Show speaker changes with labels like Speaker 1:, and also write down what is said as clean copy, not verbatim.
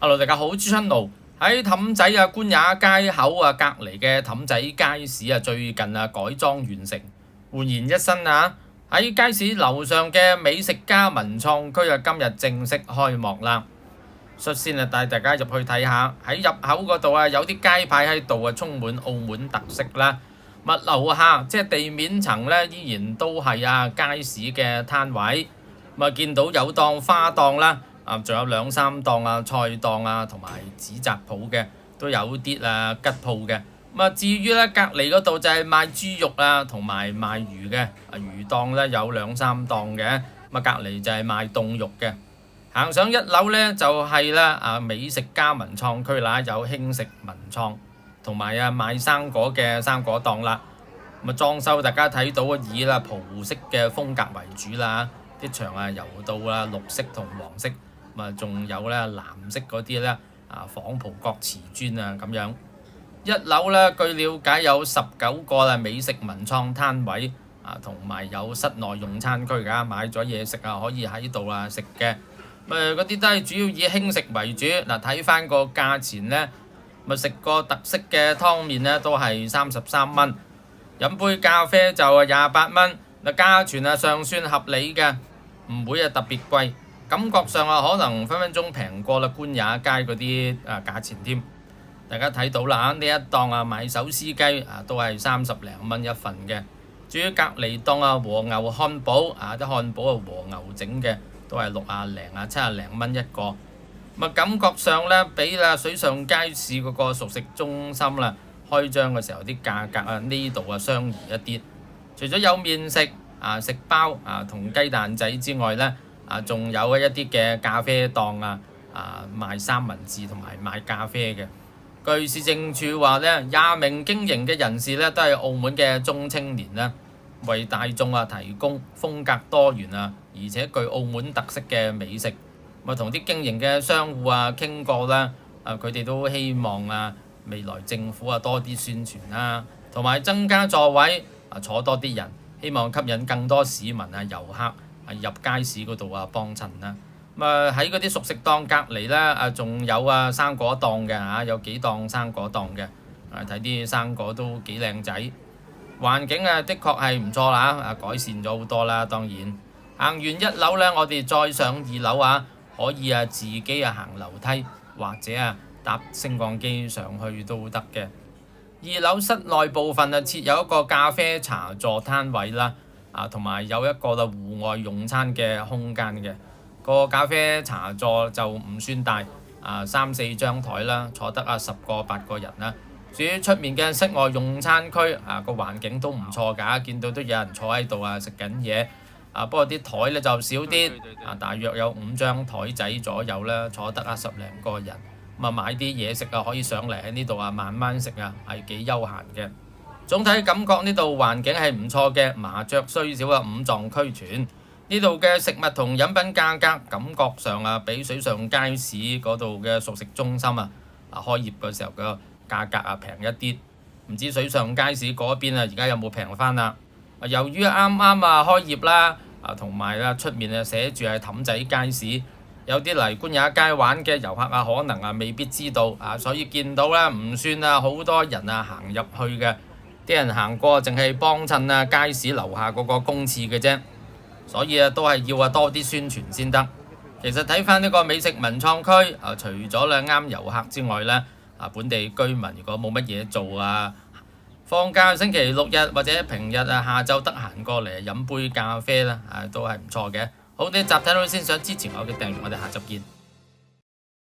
Speaker 1: Hello，大家好，朱春勞喺氹仔官也街口隔離嘅氹仔街市最近改裝完成，煥然一新啊！喺街市樓上嘅美食家文創區今日正式開幕啦。率先帶大家入去睇下，喺入口嗰度有啲街牌喺度充滿澳門特色啦。樓下即係地面層依然都係街市嘅攤位，見到有檔花檔啦。仲有兩三檔菜檔同埋紙紮鋪嘅，都有啲吉鋪嘅。至於隔離嗰度就係賣豬肉同埋賣魚嘅，魚檔有兩三檔嘅。隔離就係賣凍肉嘅。行上一樓就係美食家文創區啦，有輕食文創同埋賣生果嘅生果檔啦。裝修大家睇到以葡式嘅風格為主啦，啲牆油到綠色同黃色。仲有藍色嗰啲仿葡國瓷磚咁樣。一樓據了解有19個美食文創攤位同埋有室內用餐區㗎，買咗嘢食可以喺度食嘅。嗰啲都係主要以輕食為主。睇翻個價錢食個特色嘅湯麵都係33蚊，飲杯咖啡就28蚊。價錢尚算合理嘅，唔會特別貴。感覺上可能分分鐘平過官也街嗰啲價錢添。大家睇到啦，呢一檔賣手撕雞都係30零蚊一份嘅。至於隔離檔和牛漢堡啲漢堡和牛整嘅都係60零70零蚊一個。感覺上比水上街市嗰個熟食中心開張嘅時候啲價格呢度相宜一啲。除咗有麵食食包同雞蛋仔之外仲有一啲嘅咖啡檔賣三文治同埋賣咖啡嘅。據市政署話20名經營嘅人士都係澳門嘅中青年為大眾提供風格多元而且具澳門特色嘅美食。同啲經營嘅商戶傾過佢哋都希望未來政府多啲宣傳同埋增加座位坐多啲人，希望吸引更多市民遊客入街市嗰度幫襯啦。喺嗰啲熟食檔隔離仲有生果檔嘅有幾檔生果檔嘅。睇啲生果都幾靚仔，環境的確係唔錯啦，改善咗好多啦。當然行完一樓我哋再上2樓可以自己行樓梯或者搭升降機上去都得嘅。2樓室內部分設有一個咖啡茶座攤位啦。同埋有一個戶外用餐嘅空間嘅。個咖啡茶座就唔算大，3、4張台啦，坐得10個8個人啦。至於出面嘅室外用餐區個環境都唔錯㗎，見到都有人坐喺度食緊嘢。不過啲台就少啲，大約有5張台仔左右啦，坐得10零個人。買啲嘢食可以上嚟喺呢度慢慢食係幾悠閒嘅。總體感覺呢度環境係唔錯嘅，麻雀雖小五臟俱全。呢度嘅食物同飲品價格感覺上比水上街市嗰度嘅熟食中心開業嘅時候嘅價格平一啲。唔知水上街市嗰邊而家有冇平返啦？由於啱啱開業啦，同埋出面寫住係氹仔街市，有啲嚟官也街玩嘅遊客可能未必知道所以見到唔算好多人行入去嘅。啲人行過淨係幫襯街市樓下嗰個公廁嘅啫，所以都係要多啲宣傳先得。其實睇翻呢個美食文創區除咗啱遊客之外本地居民如果冇乜嘢做放假星期6日或者平日下晝得閒過嚟飲杯咖啡都係唔錯嘅。好，呢集睇到先，想支持我嘅訂閱，我哋下集見。